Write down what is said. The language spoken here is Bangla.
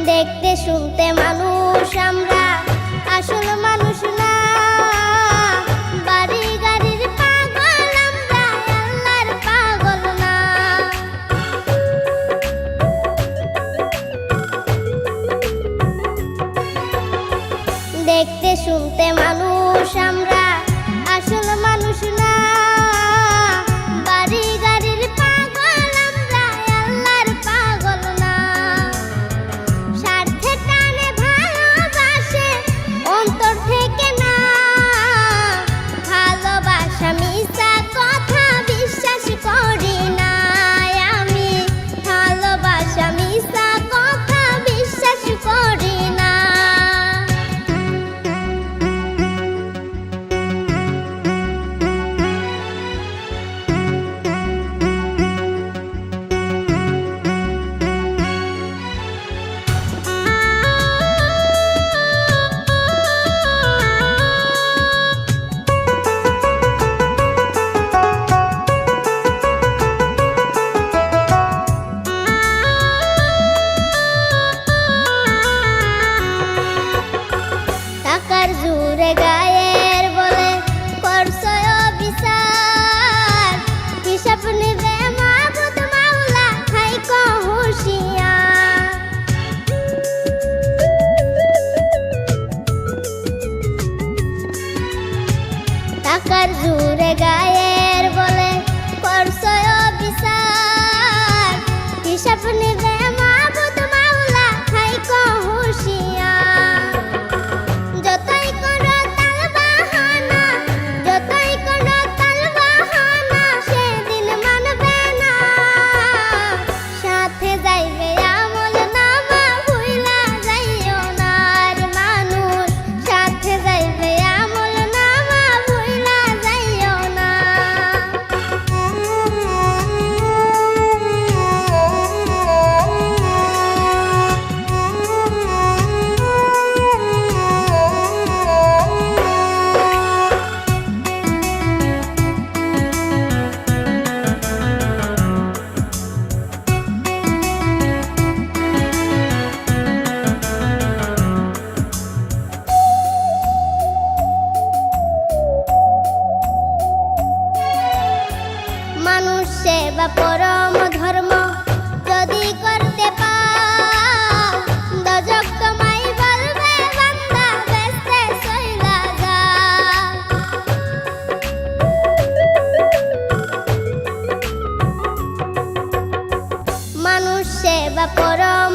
দেখতে শুনতে মানুষ আমরা, আসল মানুষ না। বাড়ি গাড়ির পাগল আমরা, আল্লাহর পাগল না। দেখতে শুনতে মানুষ আমরা, আসল মানুষ না। বাড়ি গাড়ির পাগল আমরা, আল্লাহর পাগল না। স্বার্থে টানে ভালোবাসে অন্তর থেকে না। ভালোবাসা মিছা কথা বিশ্বাস করি না আমি। ভালোবাসা মিছা কথা বিশ্বাস করি না। টাকার জোরে গায়ের বলে করছো অবিচার। হিসাব নিবে মাবুদ মাওলা, থাইকো হুঁশিয়ার। টাকার জোরে গায়ের বলে করছো অবিচার। হিসাব নিবে মাবুদ মাওলা, থাইকো হুঁশিয়ার। যতই করো তালবাহানা, যতই করো তালবাহানা, সেদিন মানবে না। সাথে যাইবে আমল নামা, ভুইলা যাইও না রে মানুষ। সাথে যাইবে আমল নামা, ভুইলা যাইও না। মানুষ সেবা পরম ধর্ম যদি করতে পাও, দজক তোমায় বলবে বান্দা বেস্তে চইলা যাও। মানুষ সেবা পরম